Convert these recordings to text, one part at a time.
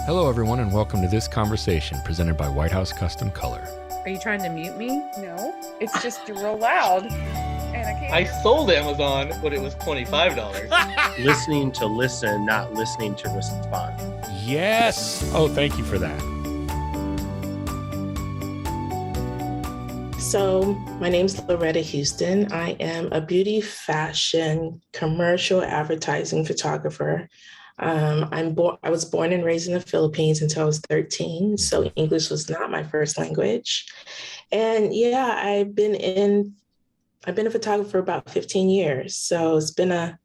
Hello, everyone, and welcome to this conversation presented by White House Custom Color. Are you trying to mute me? No, it's just you're real loud, and I can't. I sold Amazon when it was $25. Listening to listen, not listening to respond. Yes. Oh, thank you for that. So my name's Laretta Houston. I am a beauty, fashion, commercial advertising photographer. I was born and raised in the Philippines until I was 13. So English was not my first language. And yeah, I've been a photographer about 15 years. So it's been a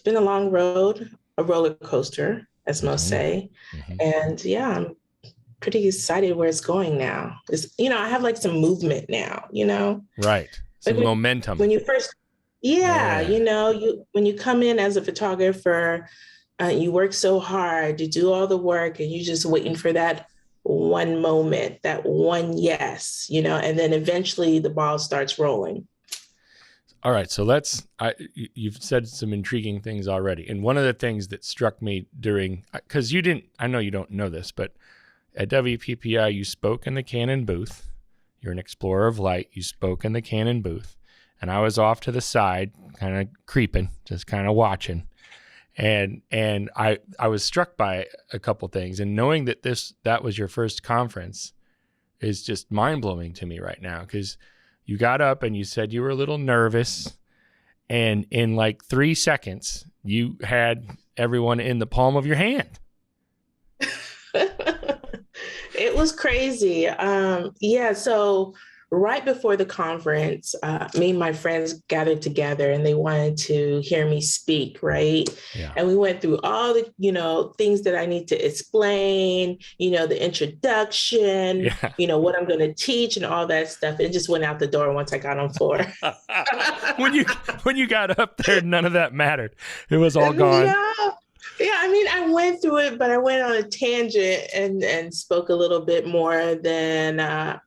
long road, a roller coaster, as most say. Mm-hmm. And yeah, I'm pretty excited where it's going now. I have like some movement now, Right. Some momentum. When you first, when you come in as a photographer, you work so hard, you do all the work, and you're just waiting for that one moment, that one yes, and then eventually the ball starts rolling. All right, so you've said some intriguing things already. And one of the things that struck me because I know you don't know this, but at WPPI, you spoke in the Canon booth. You're an explorer of light. You spoke in the Canon booth. And I was off to the side, kind of creeping, just kind of watching. And I was struck by a couple things, and knowing that that was your first conference is just mind blowing to me right now, because you got up and you said you were a little nervous, and in like 3 seconds you had everyone in the palm of your hand. It was crazy. So right before the conference, me and my friends gathered together and they wanted to hear me speak, right? Yeah. And we went through all the, things that I need to explain, the introduction, what I'm going to teach and all that stuff. It just went out the door once I got on floor. When you got up there, none of that mattered. It was all gone. Yeah, I went through it, but I went on a tangent and spoke a little bit more than I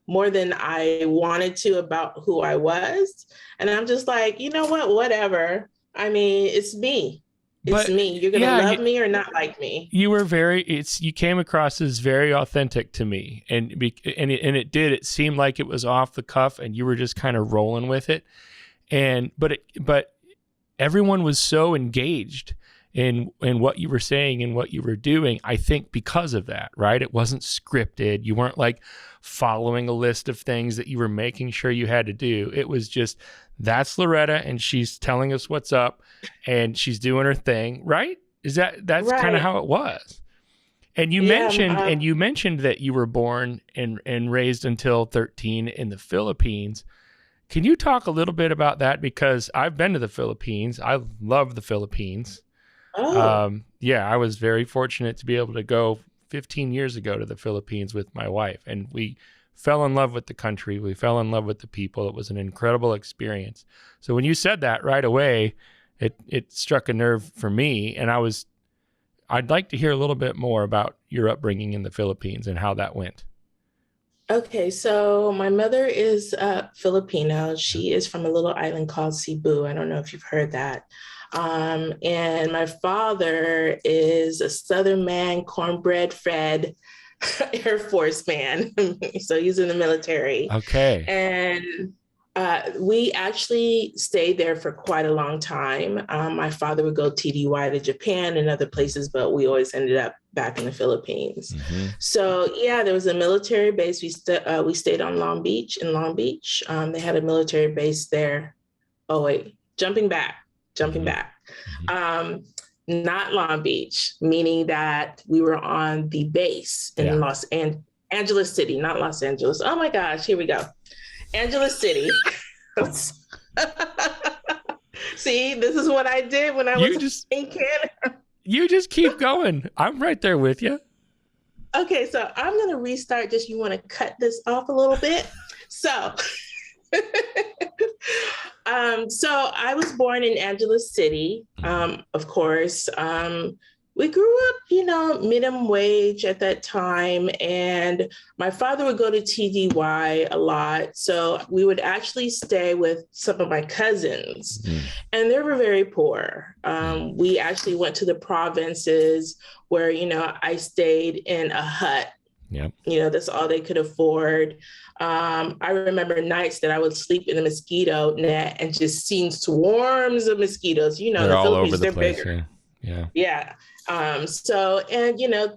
wanted to about who I was. And I'm just like, you know what, whatever. It's me. It's me. You're going to love me or not like me. You were you came across as very authentic to me. And it seemed like it was off the cuff and you were just kind of rolling with it. But everyone was so engaged in what you were saying and what you were doing, I think because of that, right? It wasn't scripted. You weren't like following a list of things that you were making sure you had to do. It was just, that's Laretta and she's telling us what's up and she's doing her thing, right? That's right. Kind of how it was. And you mentioned that you were born and raised until 13 in the Philippines. Can you talk a little bit about that? Because I've been to the Philippines. I love the Philippines. Oh. I was very fortunate to be able to go 15 years ago to the Philippines with my wife, and we fell in love with the country. We fell in love with the people. It was an incredible experience. So when you said that right away, it struck a nerve for me, and I'd like to hear a little bit more about your upbringing in the Philippines and how that went. Okay, so my mother is Filipino. She is from a little island called Cebu. I don't know if you've heard that. And my father is a Southern man, cornbread fed Air Force man. So he's in the military. Okay. And we actually stayed there for quite a long time. My father would go TDY to Japan and other places, but we always ended up back in the Philippines. Mm-hmm. So there was a military base. We stayed on Long Beach. They had a military base there. Oh, wait, jumping back. Mm-hmm. Not Long Beach, meaning that we were on the base in Los Angeles City, not Los Angeles. Oh my gosh, here we go. Angeles City. See, this is what I did when I was in Canada. You just keep going. I'm right there with you. Okay, so I'm going to restart. You want to cut this off a little bit? So I was born in Angeles City, of course. We grew up, minimum wage at that time. And my father would go to TDY a lot. So we would actually stay with some of my cousins, and they were very poor. We actually went to the provinces where, I stayed in a hut. Yep. That's all they could afford. I remember nights that I would sleep in a mosquito net and just seeing swarms of mosquitoes. They're the all Philippines, over the they're place. bigger. Yeah. Yeah.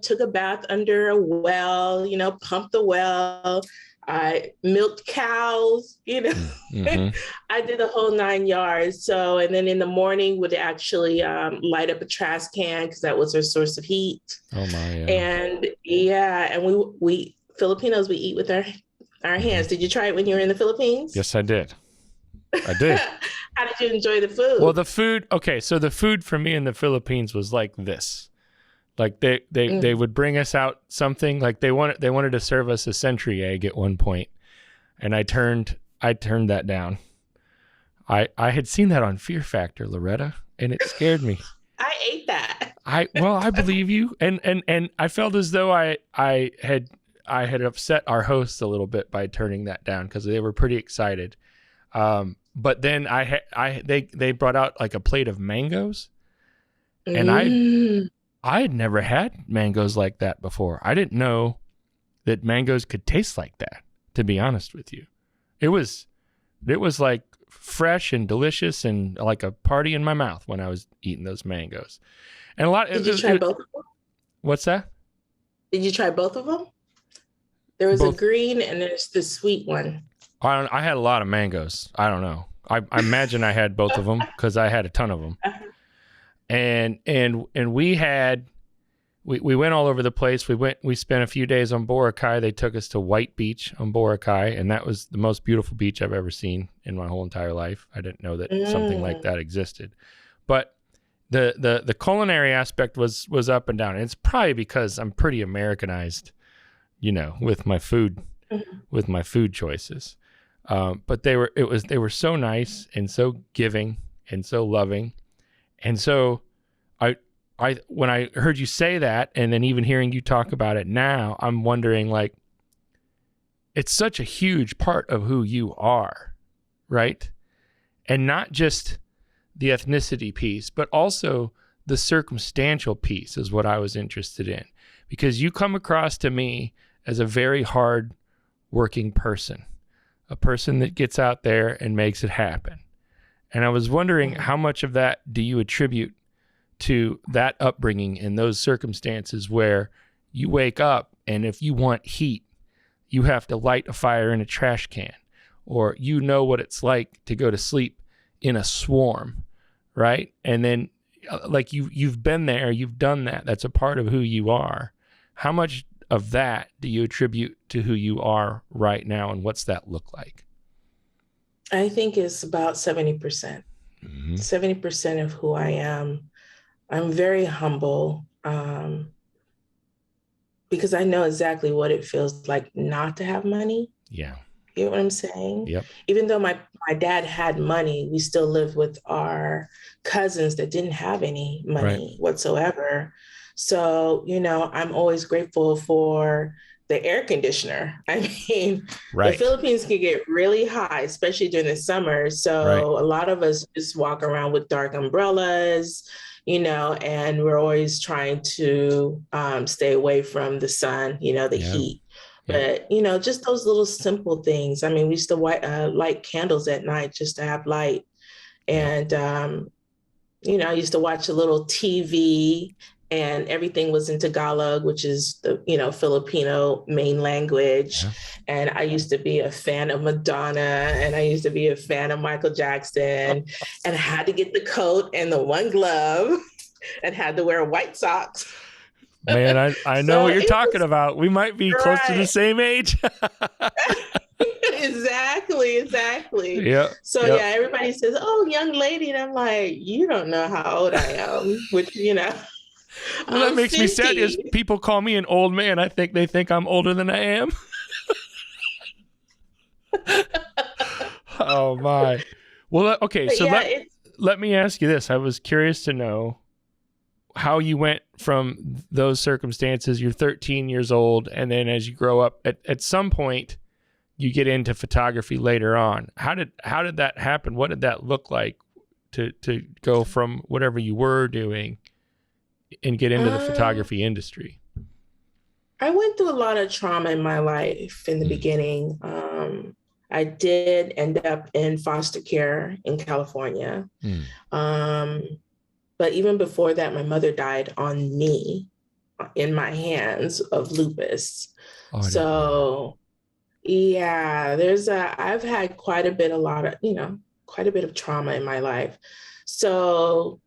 Took a bath under a well, pumped the well. I milked cows, Mm-hmm. I did the whole 9 yards. So, and then in the morning would actually light up a trash can because that was our source of heat. Oh my, And we Filipinos, we eat with our hands. Did you try it when you were in the Philippines? Yes, I did. I did. How did you enjoy the food? Well, the food. Okay, so the food for me in the Philippines was like this. Like they would bring us out something. Like they wanted to serve us a century egg at one point, and I turned that down. I had seen that on Fear Factor, Laretta, and it scared me. I ate that. I believe you, and I felt as though I had upset our hosts a little bit by turning that down because they were pretty excited. But then they brought out like a plate of mangoes, and I had never had mangoes like that before. I didn't know that mangoes could taste like that, to be honest with you. It was like fresh and delicious and like a party in my mouth when I was eating those mangoes. And Did you try both of them? What's that? Did you try both of them? There was a green and there's the sweet one. I had a lot of mangoes. I don't know. I imagine I had both of them because I had a ton of them. And we went all over the place. We spent a few days on Boracay. They took us to White Beach on Boracay, and that was the most beautiful beach I've ever seen in my whole entire life. I didn't know that something like that existed. But the culinary aspect was up and down. And it's probably because I'm pretty Americanized, with my food choices. But they were so nice and so giving and so loving. And so I when I heard you say that, and then even hearing you talk about it now, I'm wondering, like, it's such a huge part of who you are, right? And not just the ethnicity piece, but also the circumstantial piece is what I was interested in, because you come across to me as a very hard working person, a person that gets out there and makes it happen. And I was wondering, how much of that do you attribute to that upbringing in those circumstances where you wake up and if you want heat, you have to light a fire in a trash can, or what it's like to go to sleep in a swarm, right? And then like you've been there, you've done that. That's a part of who you are. How much of that do you attribute to who you are right now, and what's that look like? I think it's about 70%. 70% of who I am. I'm very humble because I know exactly what it feels like not to have money. Yeah. You know what I'm saying? Yep. Even though my dad had money, we still lived with our cousins that didn't have any money whatsoever. So, I'm always grateful for the air conditioner. I mean, the Philippines can get really hot, especially during the summer. So a lot of us just walk around with dark umbrellas, and we're always trying to stay away from the sun, the heat. But, just those little simple things. I mean, we used to light candles at night just to have light. And, I used to watch a little TV, and everything was in Tagalog, which is the, Filipino main language. Yeah. And I used to be a fan of Madonna, and I used to be a fan of Michael Jackson, and I had to get the coat and the one glove and had to wear white socks. Man, I know what you're talking about. We might be close to the same age. Exactly. Yeah. So everybody says, "Oh, young lady," and I'm like, "You don't know how old I am," which Well, that makes 50. Me sad is people call me an old man. I think they think I'm older than I am. Oh my. Well, okay. So let me ask you this. I was curious to know, how you went from those circumstances. You're 13 years old, and then as you grow up, at some point, you get into photography later on. How did that happen? What did that look like to go from whatever you were doing and get into the photography industry? I went through a lot of trauma in my life in the beginning. I did end up in foster care in California. But even before that, my mother died on me, in my hands, of lupus. So yeah, I've had quite a bit of trauma in my life. So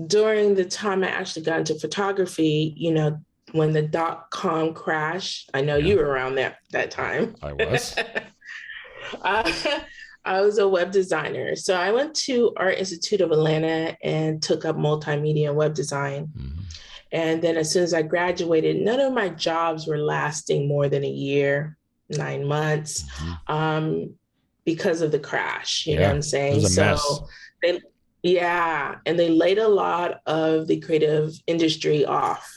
during the time I actually got into photography, when the .com crash, I know you were around that time. I was. I was a web designer. So I went to Art Institute of Atlanta and took up multimedia and web design. And then as soon as I graduated, none of my jobs were lasting more than a year, 9 months, because of the crash. You know what I'm saying? It was a mess. And they laid a lot of the creative industry off,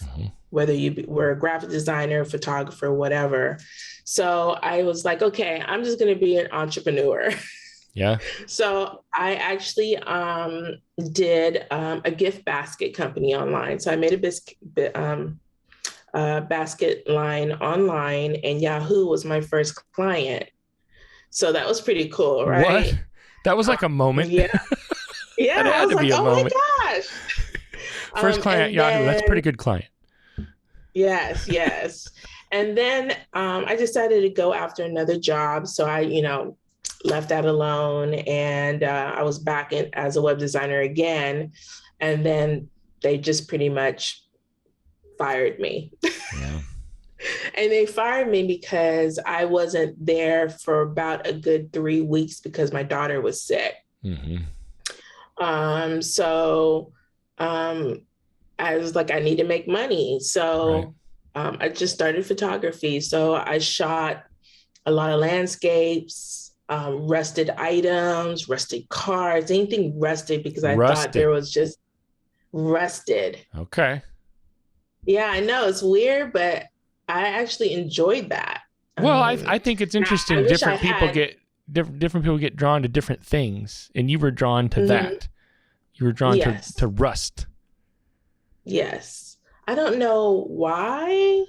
whether you were a graphic designer, photographer, whatever. So I was like, okay, I'm just going to be an entrepreneur. Yeah. So I actually did a gift basket company online. So I made a basket line online, and Yahoo was my first client. So that was pretty cool, right? What? That was like a moment. Yeah. Yeah. It had I was to be like, a oh moment. my gosh. First client, Yahoo. That's a pretty good client. Yes. And then I decided to go after another job. So I, left that alone, and I was back in as a web designer again. And then they just pretty much fired me. Yeah. And they fired me because I wasn't there for about a good 3 weeks because my daughter was sick. So I was like, I need to make money. So I just started photography. So I shot a lot of landscapes, rusted items, rusted cars, anything rusted, because I thought there was just rusted. Okay. Yeah, I know it's weird, but I actually enjoyed that. Well, I think it's interesting. Different people get drawn to different things, and you were drawn to that. You were drawn to rust. Yes. I don't know why.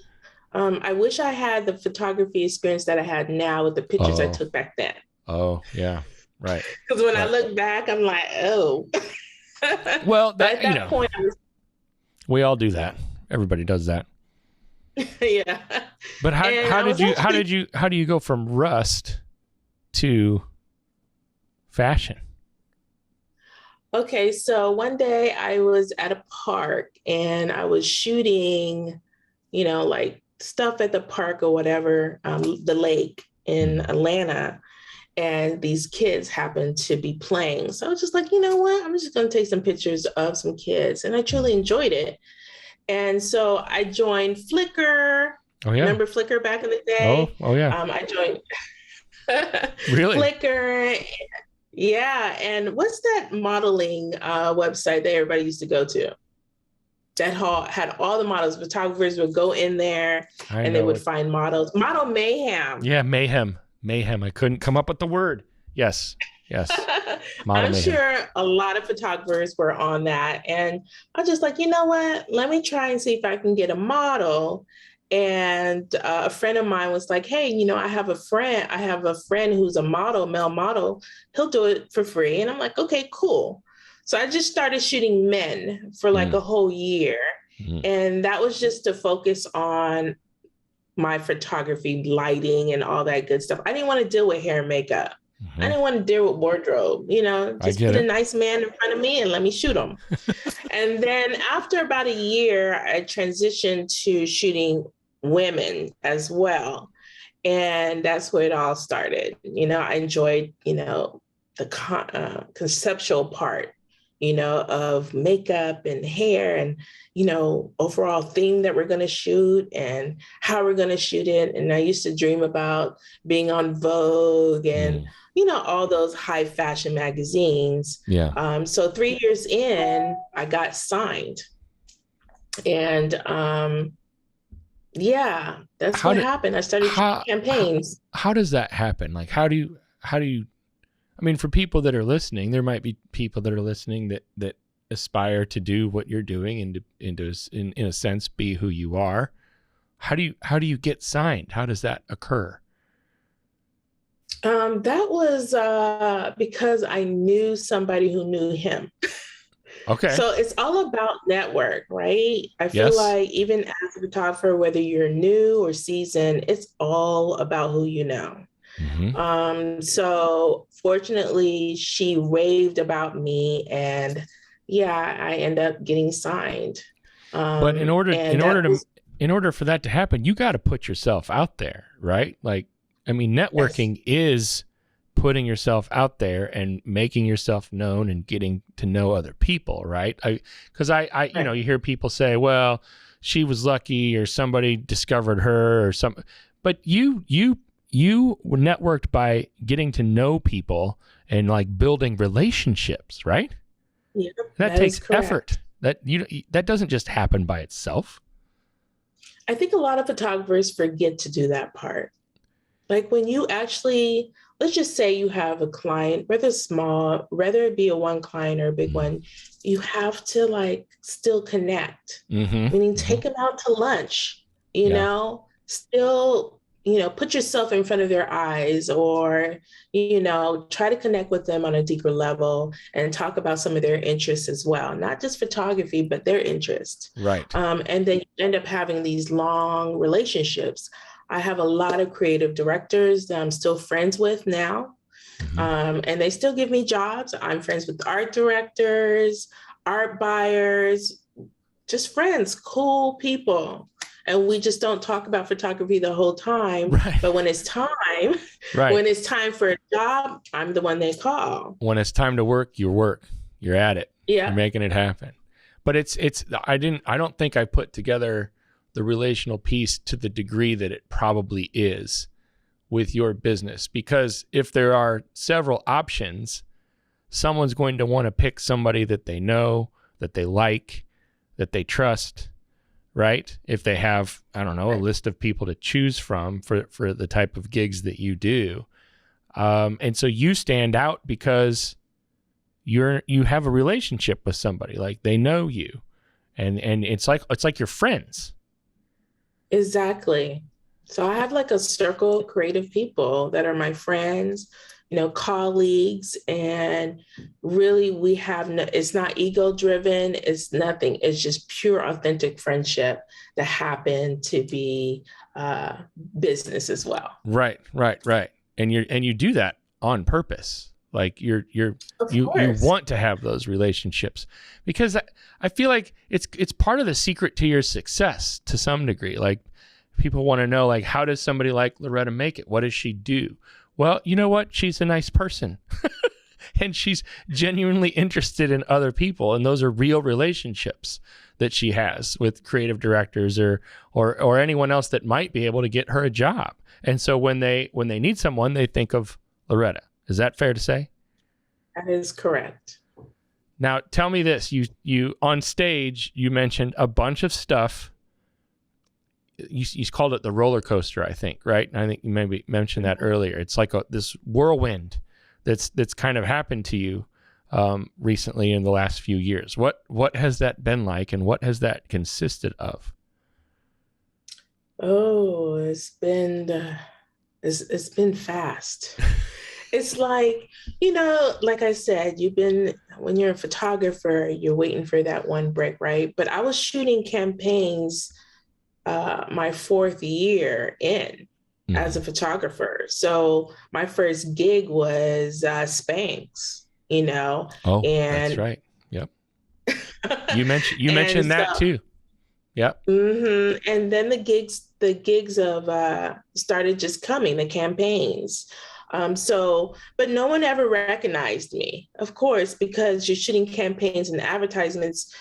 I wish I had the photography experience that I had now with the pictures I took back then. Oh, yeah. Right. Because when I look back, I'm like, oh. Well, at that point, we all do that. Everybody does that. Yeah. But how do you go from rust to fashion? Okay, so one day I was at a park and I was shooting, like stuff at the park or whatever, the lake in Atlanta, and these kids happened to be playing. So I was just like, you know what? I'm just going to take some pictures of some kids, and I truly enjoyed it. And so I joined Flickr. Oh yeah. Remember Flickr back in the day? Oh yeah. I joined really? Flickr. Yeah. And what's that modeling website that everybody used to go to? That had all the models. Photographers would go in there and they would find models. Model Mayhem. Yeah, Mayhem. I couldn't come up with the word. Yes. I'm sure a lot of photographers were on that. And I was just like, you know what? Let me try and see if I can get a model. And a friend of mine was like, hey, I have a friend who's a model, male model. He'll do it for free. And I'm like, okay, cool. So I just started shooting men for like a whole year. And that was just to focus on my photography, lighting, and all that good stuff. I didn't want to deal with hair and makeup. I didn't want to deal with wardrobe, just put a nice man in front of me and let me shoot him. And then after about a year, I transitioned to shooting women as well. And that's where it all started. I enjoyed, the conceptual part, of makeup and hair and, overall theme that we're going to shoot and how we're going to shoot it. And I used to dream about being on Vogue and, all those high fashion magazines. Yeah. So 3 years in, I got signed. And yeah, that's How what did happened. I started how campaigns. how does that happen? Like how do you I mean, for people that are listening, there might be people that are listening that aspire to do what you're doing and in a sense be who you are. How do you get signed? How does that occur? That was because I knew somebody who knew him. Okay. So it's all about network, right? I feel Yes. like even as a photographer, whether you're new or seasoned, it's all about who you know. Mm-hmm. So fortunately, she raved about me, and yeah, I end up getting signed. But in order And in order that to was in order for that to happen, you got to put yourself out there, right? Like, I mean, yes, networking is putting yourself out there and making yourself known and getting to know other people, right? Because right. you hear people say, well, she was lucky or somebody discovered her or something. But you were networked by getting to know people and like building relationships, right? Yeah, That that is takes correct. effort. That doesn't just happen by itself. I think a lot of photographers forget to do that part. Like when you actually, let's just say you have a client, whether small, whether it be a one client or a big one, you have to like still connect, Mm-hmm. meaning Mm-hmm. take them out to lunch, Yeah. still, put yourself in front of their eyes or, try to connect with them on a deeper level and talk about some of their interests as well, not just photography, but their interests. Right. And then you end up having these long relationships. I have a lot of creative directors that I'm still friends with now, Mm-hmm. and they still give me jobs. I'm friends with art directors, art buyers, just friends, cool people. And we just don't talk about photography the whole time. Right. But when it's time, Right. when it's time for a job, I'm the one they call. When it's time to work, you work. You're at it. You're Yeah, making it happen. But I don't think I put together the relational piece to the degree that it probably is with your business, because if there are several options, someone's going to want to pick somebody that they know, that they like, that they trust, right? If they have, I don't know, a list of people to choose from for the type of gigs that you do. And so you stand out because you have a relationship with somebody, like they know you, and it's like you're friends. exactly. So I have like a circle of creative people that are my friends, colleagues, and really we have no, it's not ego driven, it's nothing. It's just pure authentic friendship that happened to be uh, business as well. Right, right, right. And you do that on purpose. Like Of you course. want to have those relationships because I feel like it's part of the secret to your success to some degree. Like people want to know, like, how does somebody like Laretta make it? What does she do? Well, you know what? She's a nice person. And she's genuinely interested in other people, and those are real relationships that she has with creative directors or anyone else that might be able to get her a job. And so when they need someone, they think of Laretta. Is that fair to say? That is correct. Now, tell me this. You on stage, you mentioned a bunch of stuff. You called it the roller coaster, I think, right? And I think you maybe mentioned that earlier. It's like this whirlwind that's kind of happened to you recently in the last few years. What has that been like, and what has that consisted of? Oh, it's been fast. It's like, like I said, when you're a photographer, you're waiting for that one break, right? But I was shooting campaigns my fourth year in as a photographer. So my first gig was Spanx, Oh, that's and right. Yep. You and mentioned so that too. Yep. and then the gigs of started just coming, the campaigns. But no one ever recognized me, of course, because you're shooting campaigns and advertisements.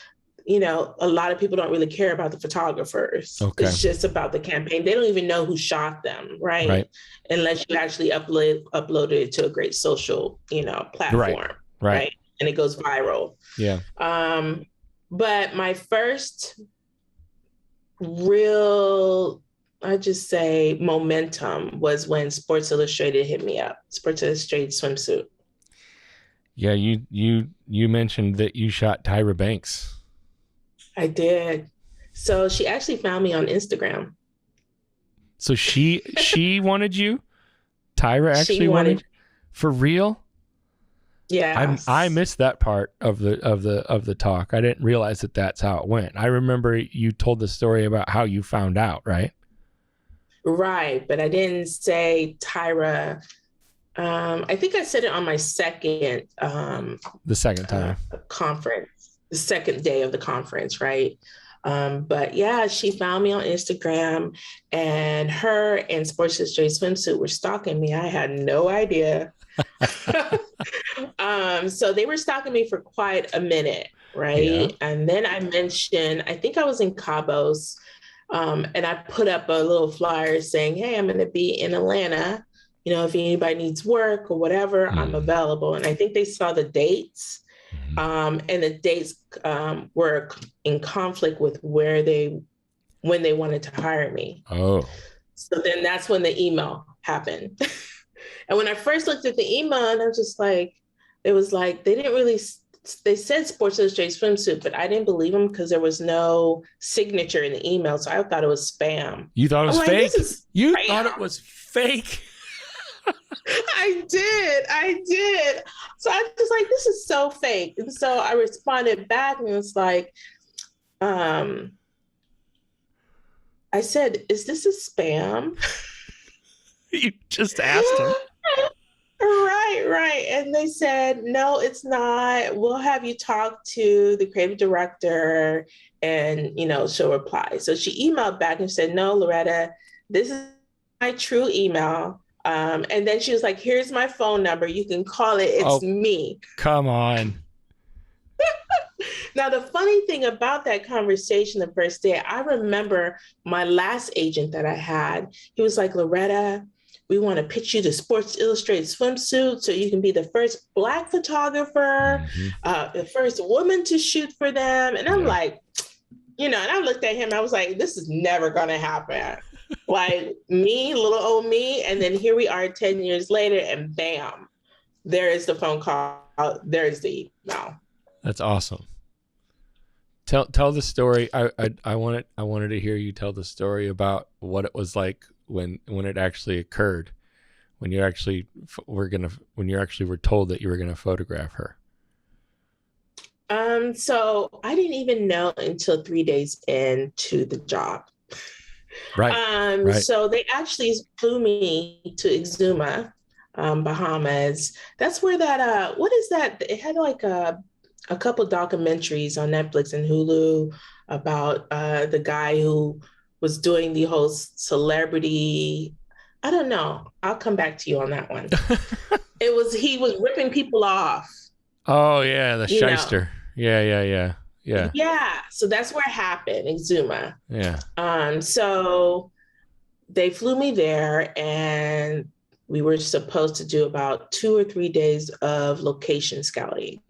A lot of people don't really care about the photographers. Okay. It's just about the campaign. They don't even know who shot them, right? Right. Unless you actually uploaded it to a great social, Right. platform, Right. right? And it goes viral. Yeah. But my first real, I just say momentum was when Sports Illustrated hit me up. Sports Illustrated swimsuit. Yeah, you mentioned that you shot Tyra Banks. I did. So she actually found me on Instagram. So she wanted you? Tyra actually wanted for real? Yeah. I missed that part of the talk. I didn't realize that that's how it went. I remember you told the story about how you found out, right? Right, but I didn't say Tyra. I think I said it on my second the second time conference, the second day of the conference, right? But yeah, she found me on Instagram, and her and Sports Illustrated Swimsuit were stalking me. I had no idea. So they were stalking me for quite a minute, right? Yeah. And then I mentioned, I think I was in Cabos, and I put up a little flyer saying, hey, I'm going to be in Atlanta. You know, if anybody needs work or whatever, I'm available. And I think they saw the dates. And the dates were in conflict with when they wanted to hire me. Oh. So then that's when the email happened. And when I first looked at the email, and I was just like, it was like, they said Sports Illustrated Swimsuit, but I didn't believe them because there was no signature in the email. So I thought it was spam. You thought it was fake? You spam. thought it was fake? I did. So I was just like, this is so fake. And so I responded back and it was like, I said, is this a spam? You just asked him. Right. And they said, no, it's not. We'll have you talk to the creative director and, she'll reply. So she emailed back and said, no, Laretta, this is my true email. And then she was like, here's my phone number. You can call it. It's me. Come on. Now, the funny thing about that conversation the first day, I remember my last agent that I had, he was like, Laretta, we want to pitch you to Sports Illustrated Swimsuit so you can be the first Black photographer, the first woman to shoot for them. And I'm like, and I looked at him, I was like, this is never going to happen. Like me, little old me. And then here we are 10 years later and bam, there is the phone call. There's the email. That's awesome. Tell the story. I wanted to hear you tell the story about what it was like when it actually occurred, when you actually were told that you were gonna photograph her. So I didn't even know until 3 days into the job. Right. So they actually flew me to Exuma, Bahamas. That's where that what is that? It had like a couple documentaries on Netflix and Hulu about the guy who was doing the whole celebrity. I don't know. I'll come back to you on that one. He was ripping people off. Oh yeah, the shyster. Yeah. Yeah. So that's where it happened, Exuma. Yeah. So they flew me there and we were supposed to do about 2 or 3 days of location scouting.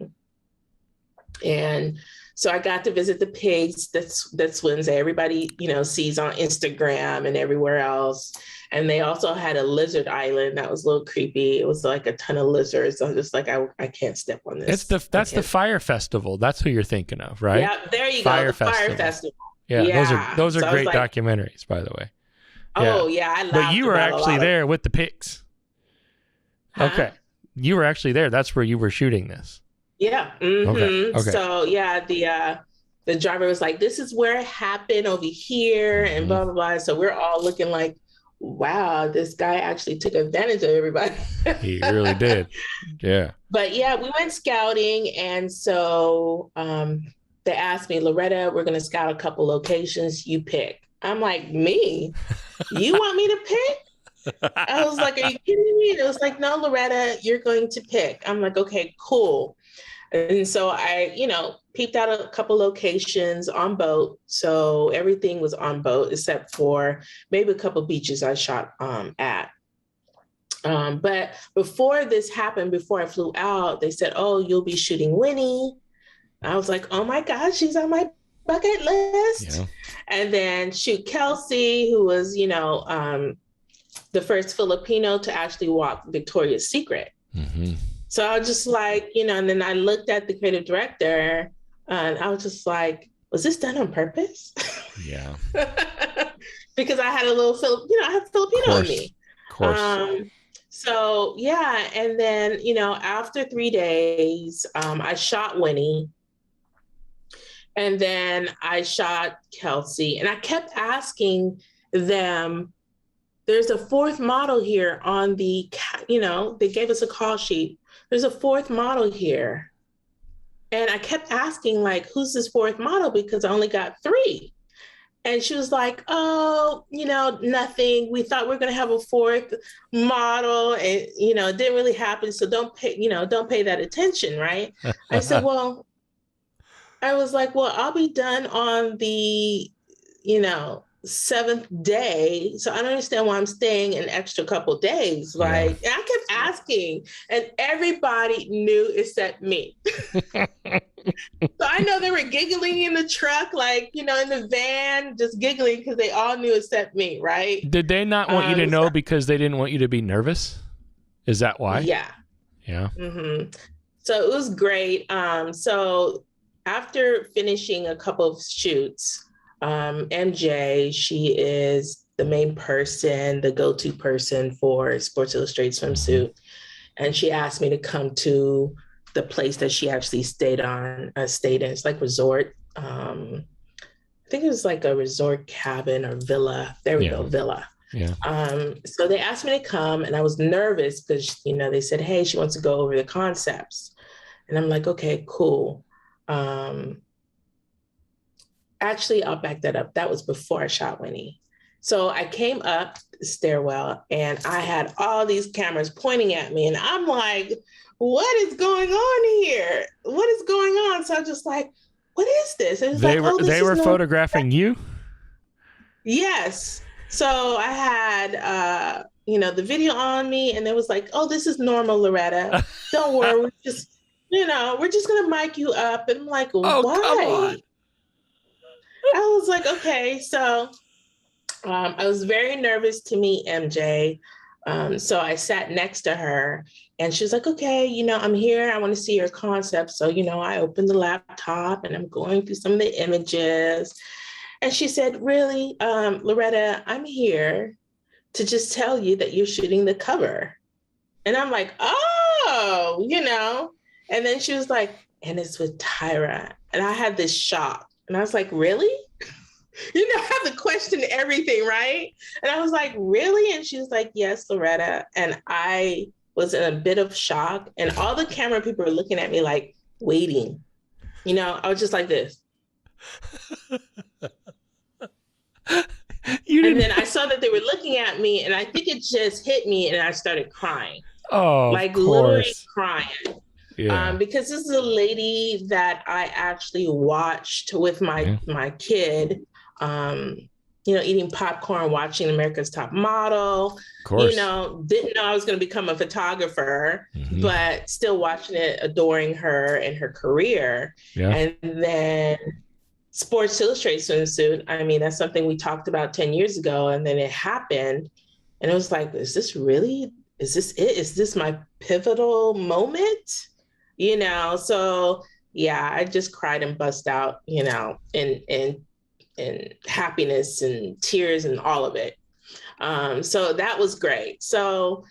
And so I got to visit the pigs that swims that everybody, sees on Instagram and everywhere else. And they also had a lizard island that was a little creepy. It was like a ton of lizards. I'm just like, I can't step on this. That's the Fire Festival. That's who you're thinking of, right? Yeah, there you go. The Fire Festival. Yeah, those are great documentaries, by the way. Oh yeah, I laughed. But you were actually there with the pigs. Huh? Okay, you were actually there. That's where you were shooting this. Yeah. Okay. So yeah, the driver was like, "This is where it happened over here," and blah blah blah. So we're all looking like, "Wow, this guy actually took advantage of everybody." He really did. Yeah. But yeah, we went scouting, and so they asked me, Laretta, we're going to scout a couple locations. You pick. I'm like, me? You want me to pick? I was like, are you kidding me? And it was like, no, Laretta, you're going to pick. I'm like, okay, cool. And so I, peeped out a couple locations on boat. So everything was on boat except for maybe a couple beaches I shot at. But before this happened, before I flew out, they said, oh, you'll be shooting Winnie. I was like, oh my God, she's on my bucket list. Yeah. And then shoot Kelsey, who was, the first Filipino to actually walk Victoria's Secret. Mm-hmm. So I was just like, and then I looked at the creative director and I was just like, was this done on purpose? Yeah. Because I had a little, I have Filipino in me. Of course. So yeah. And then, after 3 days, I shot Winnie. And then I shot Kelsey. And I kept asking them, there's a fourth model here on the, they gave us a call sheet. There's a fourth model here. And I kept asking, like, who's this fourth model? Because I only got 3. And she was like, oh, nothing. We thought we were going to have a fourth model. And, it didn't really happen. So don't pay that attention, right? I said, well, I'll be done on the, 7th day. So I don't understand why I'm staying an extra couple days. Like, and I kept asking, and everybody knew except me. So I know they were giggling in the truck, like, in the van, just giggling because they all knew except me, right? Did they not want you to know because they didn't want you to be nervous? Is that why? Yeah. Yeah. Mm-hmm. So it was great. So after finishing a couple of shoots, MJ, she is the main person, the go-to person for Sports Illustrated Swimsuit. And she asked me to come to the place that she actually stayed in. It's like resort. I think it was like a resort cabin or villa. There we go, villa. Yeah. So they asked me to come and I was nervous because, they said, hey, she wants to go over the concepts. And I'm like, okay, cool. Actually, I'll back that up. That was before I shot Winnie. So I came up the stairwell and I had all these cameras pointing at me. And I'm like, what is going on here? What is going on? So I'm just like, what is this? And They were photographing you? Yes. So I had, the video on me and it was like, oh, this is normal, Laretta. Don't worry. We're just going to mic you up. And I'm like, oh, why? Come on. I was like, okay. So I was very nervous to meet MJ. So I sat next to her and she was like, okay, I'm here. I want to see your concept. So, I opened the laptop and I'm going through some of the images. And she said, really, Laretta, I'm here to just tell you that you're shooting the cover. And I'm like, oh, And then she was like, and it's with Tyra. And I had this shock. And I was like, really? I have to question everything, right? And I was like, really? And she was like, yes, Laretta. And I was in a bit of shock. And all the camera people were looking at me like, waiting. I was just like this. And then I saw that they were looking at me and I think it just hit me and I started crying. Oh, like literally crying. Yeah. Because this is a lady that I actually watched with my kid, eating popcorn, watching America's Top Model. Of course. Didn't know I was going to become a photographer, but still watching it, adoring her and her career. Yeah. And then Sports Illustrated Swimsuit. I mean, that's something we talked about 10 years ago. And then it happened. And it was like, is this it? Is this my pivotal moment? So yeah, I just cried and bust out, in happiness and tears and all of it. So that was great. So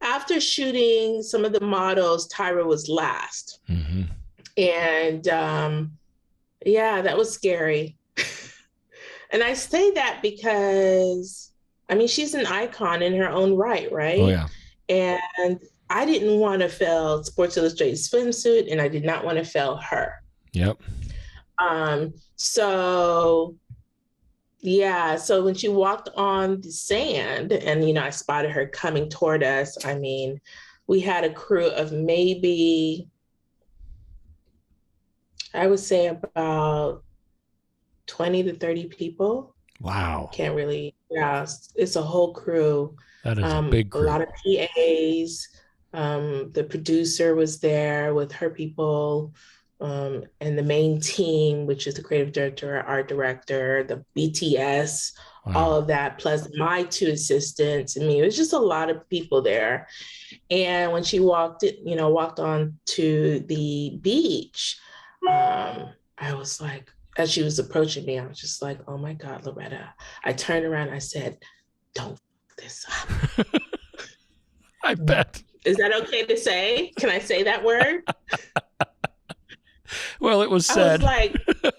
after shooting some of the models, Tyra was last. And yeah, that was scary. And I say that because, she's an icon in her own right? Oh, yeah. And I didn't want to fail Sports Illustrated Swimsuit, and I did not want to fail her. Yep. So yeah, so when she walked on the sand and, I spotted her coming toward us, we had a crew of maybe, I would say about 20 to 30 people. Wow. Can't really, it's a whole crew. That is a big crew. A lot of PAs. The producer was there with her people. and the main team, which is the creative director, art director, the BTS, all of that, plus my two assistants. I mean, it was just a lot of people there. And when she walked on to the beach, I was like, as she was approaching me, I was just like, oh my God, Laretta. I turned around, I said, don't fuck this up. I bet. Is that okay to say? Can I say that word? Well, it was said. I was like,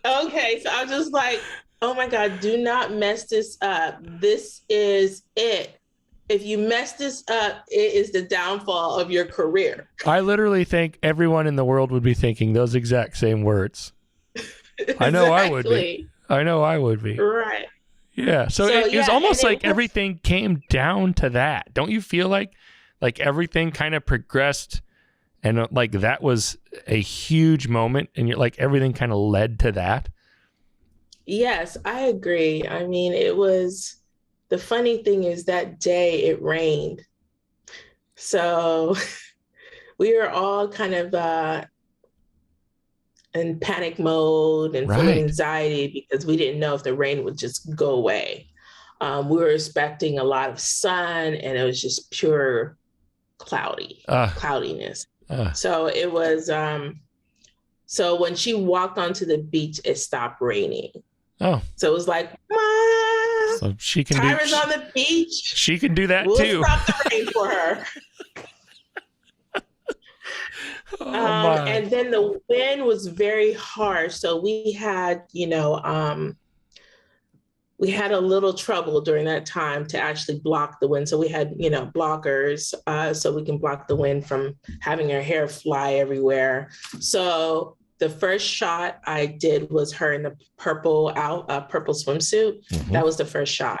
okay. So I was just like, oh my God, do not mess this up. This is it. If you mess this up, it is the downfall of your career. I literally think everyone in the world would be thinking those exact same words. I know I would be. I know I would be. Right. Yeah. So it was almost like everything came down to that. Don't you feel like everything kind of progressed and like that was a huge moment and you're like everything kind of led to that? Yes, I agree. I mean, the funny thing is that day it rained. So we were all kind of in panic mode and feeling anxiety because we didn't know if the rain would just go away. We were expecting a lot of sun and it was just pure cloudiness. So it was, so when she walked onto the beach, it stopped raining. Oh. So it was like, so she can Tyra's on the beach. She can do that too. We'll stop the rain for her. And then the wind was very harsh. So we had, we had a little trouble during that time to actually block the wind. So we had, blockers, so we can block the wind from having her hair fly everywhere. So the first shot I did was her in the purple swimsuit. Mm-hmm. That was the first shot.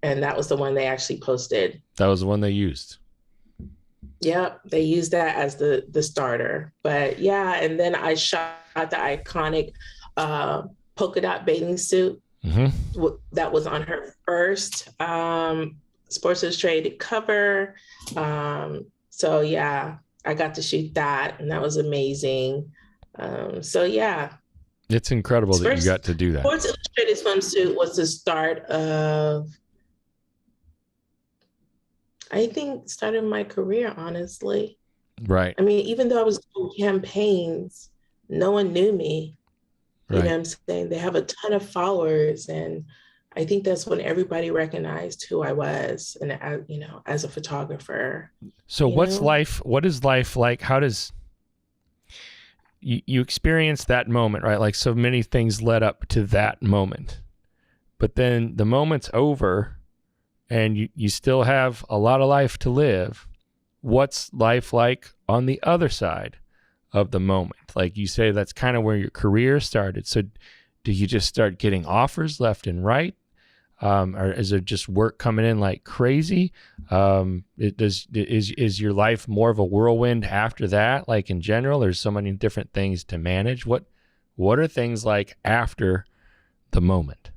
And that was the one they actually posted. That was the one they used. Yep, they used that as the starter. But yeah, and then I shot the iconic polka dot bathing suit. Mm-hmm. That was on her first Sports Illustrated cover. So yeah, I got to shoot that and that was amazing. So yeah. It's incredible that you got to do that. Sports Illustrated swimsuit was the start of, I think, started my career, honestly. Right. I mean, even though I was doing campaigns, no one knew me. You know what I'm saying? They have a ton of followers. And I think that's when everybody recognized who I was and, as a photographer. So what is life like? How does you experience that moment, right? Like so many things led up to that moment, but then the moment's over and you still have a lot of life to live. What's life like on the other side of the moment? Like you say, that's kind of where your career started. So do you just start getting offers left and right? Or is it just work coming in like crazy? Is your life more of a whirlwind after that? Like in general, there's so many different things to manage. What are things like after the moment?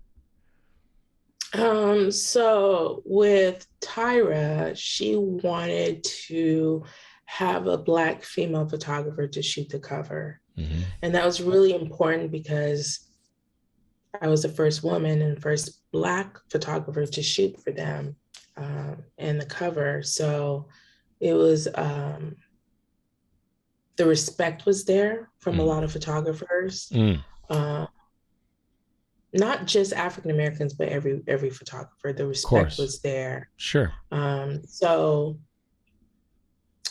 So with Tyra, she wanted to have a Black female photographer to shoot the cover. Mm-hmm. And that was really important because I was the first woman and first Black photographer to shoot for them and the cover. So it was, the respect was there from a lot of photographers. Not just African Americans, but every photographer. The respect was there. Sure. So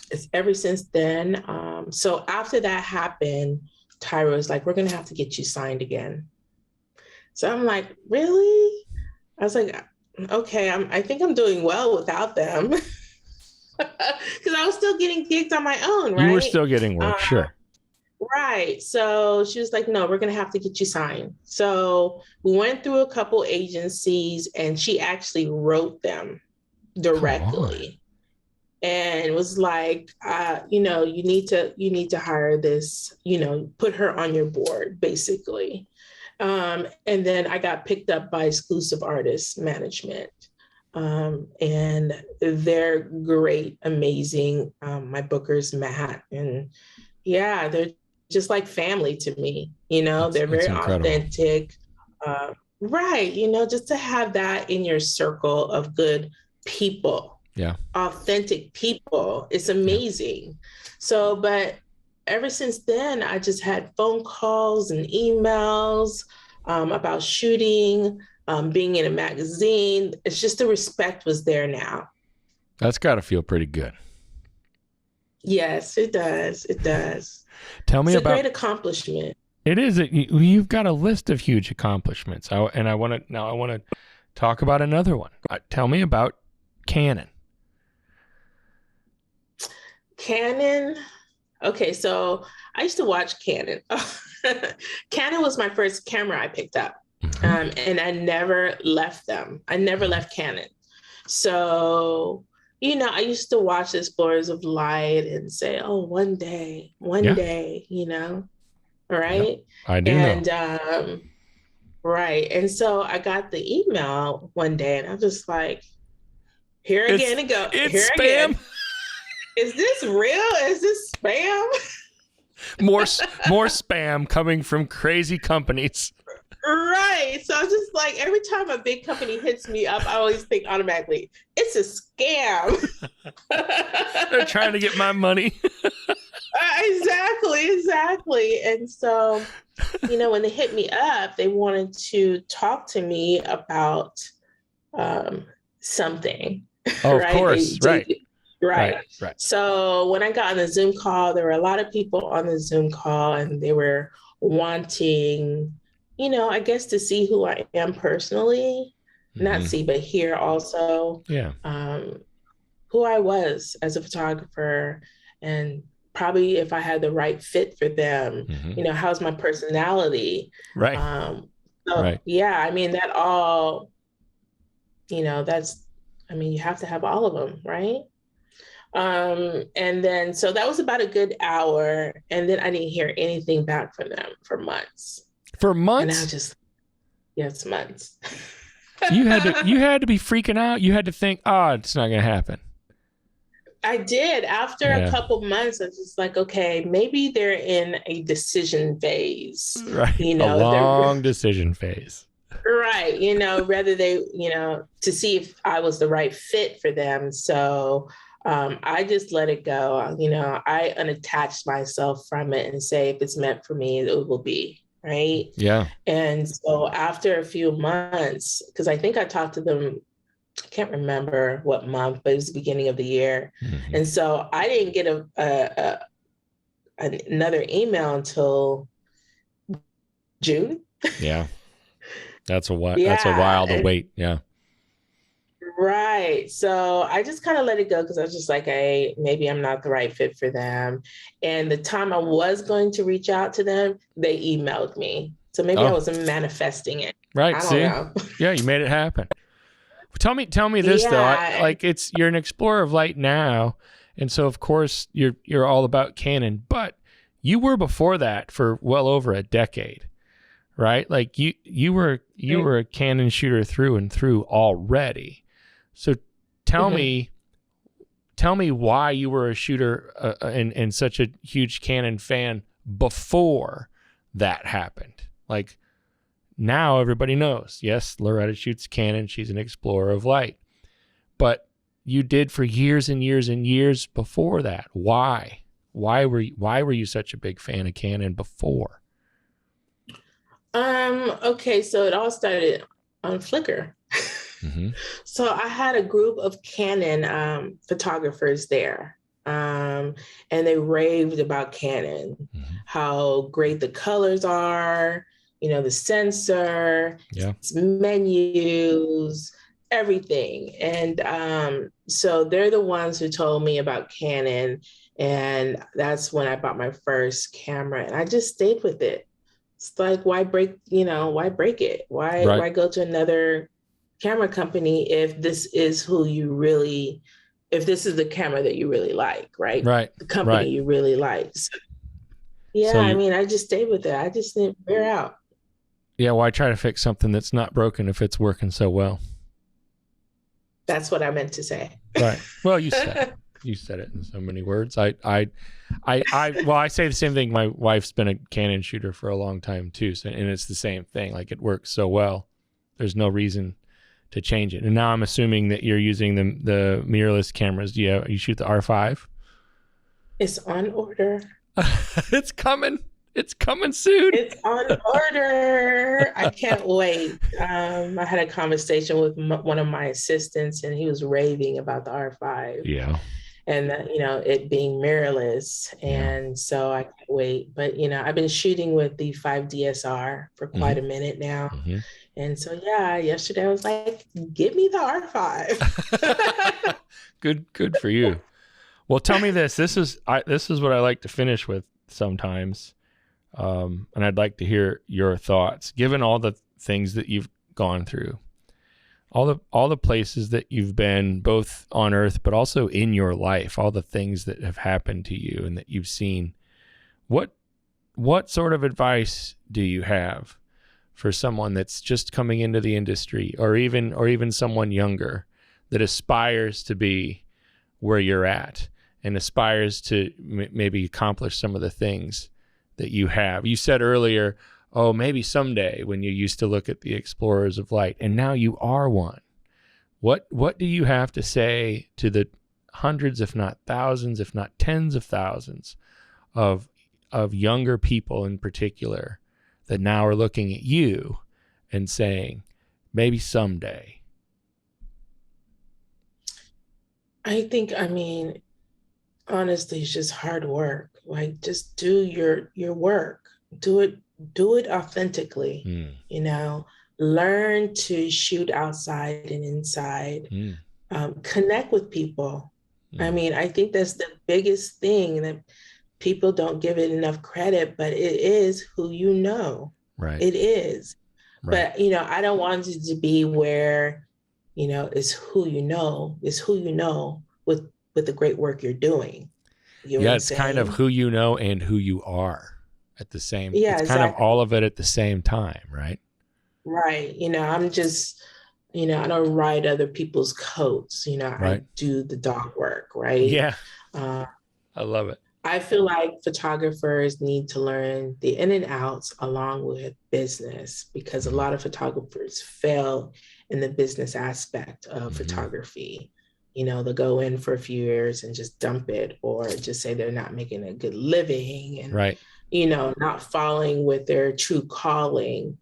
it's ever since then. So after that happened, Tyra was like, "We're gonna have to get you signed again." So I'm like, "Really?" I was like, "Okay, I think I'm doing well without them," because I was still getting gigs on my own. Right? You were still getting work, sure. Right. So she was like, "No, we're going to have to get you signed." So we went through a couple agencies and she actually wrote them directly and was like, you need to hire this, put her on your board, basically. And then I got picked up by Exclusive Artists Management. And they're great, amazing. My booker's Matt. And yeah, they're just like family to me. You know, they're It's very incredible. authentic. Right. You know, just to have that in your circle of good people, Yeah. authentic people, it's amazing. So, but ever since then, I just had phone calls and emails about shooting, being in a magazine. It's just the respect was there now. That's got to feel pretty good. Yes, it does. It does. Tell me It's a about great accomplishment. it. Is it? You've got a list of huge accomplishments, and I want to talk about another one. Tell me about Canon. Canon. Okay, so I used to watch Canon. Canon was my first camera I picked up, and I never left them. I never left Canon. So, you know, I used to watch Explorers of Light and say, "Oh, one day, you know." Right. Yep, I do And know. right. And so I got the email one day and I was just like, here again it go. It's Here spam. again. Is this real? Is this spam? More spam coming from crazy companies. Right. So I was just like, every time a big company hits me up, I always think automatically, it's a scam. They're trying to get my money. Exactly. And so, you know, when they hit me up, they wanted to talk to me about something. Oh, right? of course. Right. So when I got on the Zoom call, there were a lot of people on the Zoom call and they were wanting, you know, I guess to see who I am personally, not see, but hear also who I was as a photographer, and probably if I had the right fit for them, you know, how's my personality? Right. Yeah, I mean, that all, you know, you have to have all of them, right? And then, so that was about a good hour. And then I didn't hear anything back from them for months. For months? And I was just, yes, months. You had to be freaking out. You had to think, oh, it's not going to happen. I did. After a couple months, I was just like, okay, maybe they're in a decision phase. Right. You know, a long decision phase. Right. You know, whether they, you know, to see if I was the right fit for them. So I just let it go. You know, I unattached myself from it and say, if it's meant for me, it will be. Right. Yeah. And so after a few months, because I think I talked to them, I can't remember what month, but it was the beginning of the year. And so I didn't get another email until June. Yeah. That's a while to wait. Yeah. Right. So I just kind of let it go because I was just like, hey, maybe I'm not the right fit for them. And the time I was going to reach out to them, they emailed me. So maybe I wasn't manifesting it. Right. I don't know. Yeah, you made it happen. Tell me this though. You're an explorer of light now, and so of course you're all about Canon, but you were before that for well over a decade, right? Like you were a Canon shooter through and through already. So tell me why you were a shooter and such a huge Canon fan before that happened. Like, now everybody knows, yes, Laretta shoots Canon. She's an explorer of light. But you did for years and years and years before that. Why? Why were you such a big fan of Canon before? Okay, so it all started on Flickr. So I had a group of Canon photographers there. And they raved about Canon, how great the colors are, you know, the sensor, its menus, everything. And so they're the ones who told me about Canon. And that's when I bought my first camera. And I just stayed with it. It's like, why break it? Why go to another camera company if this is if this is the camera that you really like, right? Right. The company you really like. So, I just stayed with it. I just didn't wear out. Yeah, why try to fix something that's not broken if it's working so well? That's what I meant to say. Right. Well, you said You said it in so many words. Well, I say the same thing. My wife's been a Canon shooter for a long time too. So, and it's the same thing. Like, it works so well. There's no reason to change it. And now I'm assuming that you're using the mirrorless cameras. You shoot the R5? It's on order. It's coming. It's coming soon. It's on order. I can't wait. I had a conversation with one of my assistants, and he was raving about the R5. Yeah. And it being mirrorless. And so I can't wait. But, I've been shooting with the 5DSR for quite a minute now. Mm-hmm. And so, yesterday I was like, give me the R5. Good for you. Well, tell me this. This is what I like to finish with sometimes. And I'd like to hear your thoughts, given all the things that you've gone through, all the places that you've been, both on earth, but also in your life, all the things that have happened to you and that you've seen. What sort of advice do you have for someone that's just coming into the industry, or even someone younger that aspires to be where you're at and aspires to maybe accomplish some of the things that you have? You said earlier, oh, maybe someday, when you used to look at the explorers of light, and now you are one. What do you have to say to the hundreds, if not thousands, if not tens of thousands of younger people in particular that now are looking at you and saying, maybe someday? I think, honestly, it's just hard work. Like, just do your work. Do it authentically. Learn to shoot outside and inside. Connect with people. I think that's the biggest thing, that people don't give it enough credit, but it is who you know. Right. It is. Right. But, I don't want it to be where, it's who you know with the great work you're doing. It's kind of who you know and who you are at the same. Yeah, it's exactly. kind of all of it at the same time, right? Right. I'm just, I don't ride other people's coats. Right. I do the dog work, right? Yeah. I love it. I feel like photographers need to learn the in and outs along with business, because a lot of photographers fail in the business aspect of photography. They'll go in for a few years and just dump it, or just say they're not making a good living, and, right. Not following with their true calling.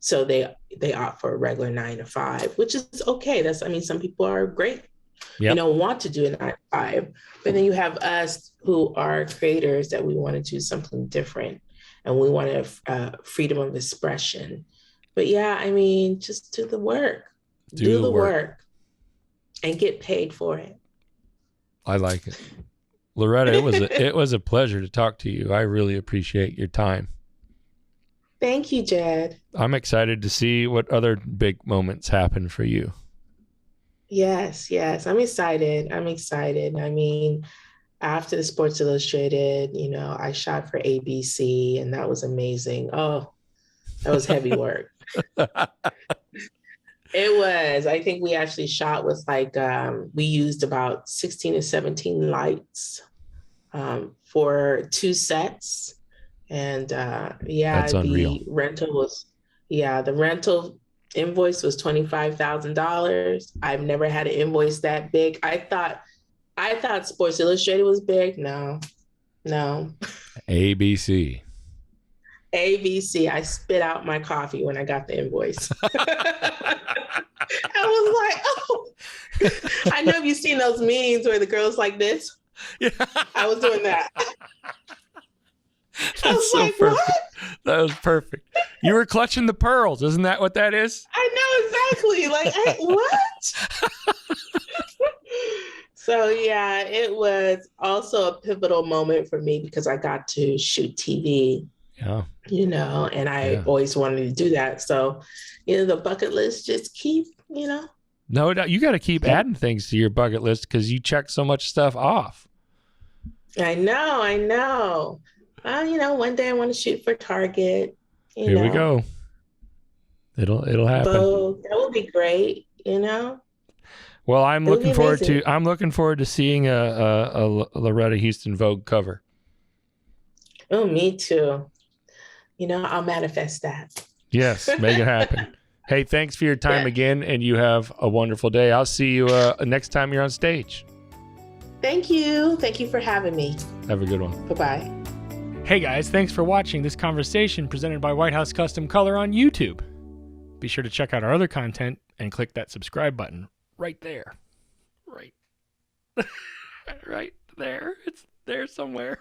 So they opt for a regular 9-to-5, which is okay. Some people are great, want to do a 9-to-5, but then you have us who are creators that we want to do something different, and we want to freedom of expression. But just do the work, do the work. And get paid for it. I like it. Laretta, it was a pleasure to talk to you. I really appreciate your time. Thank you, Jed. I'm excited to see what other big moments happen for you. Yes. I'm excited. After the Sports Illustrated, I shot for ABC, and that was amazing. Oh, that was heavy work. It was. I think we actually shot with we used about 16 or 17 lights for 2 sets. And That's unreal. The rental invoice was $25,000. I've never had an invoice that big. I thought Sports Illustrated was big. No. ABC. I spit out my coffee when I got the invoice. I was like, oh. I know, have you seen those memes where the girl's like this? Yeah. I was doing that. I was so like, perfect. what? That was perfect. You were clutching the pearls. Isn't that what that is? I know exactly. What? So it was also a pivotal moment for me, because I got to shoot TV. Yeah. And I always wanted to do that. So, the bucket list just keep, No, you got to keep adding things to your bucket list, because you check so much stuff off. I know. One day I want to shoot for Target. Here we go. It'll happen. So that would be great, Well, I'm It would be looking forward amazing. to seeing a Loretta Houston Vogue cover. Oh, me too. I'll manifest that. Yes, make it happen. Hey, thanks for your time again, and you have a wonderful day. I'll see you next time you're on stage. Thank you. Thank you for having me. Have a good one. Bye-bye. Hey guys, thanks for watching this conversation presented by White House Custom Color on YouTube. Be sure to check out our other content and click that subscribe button right there. Right. Right there. It's there somewhere.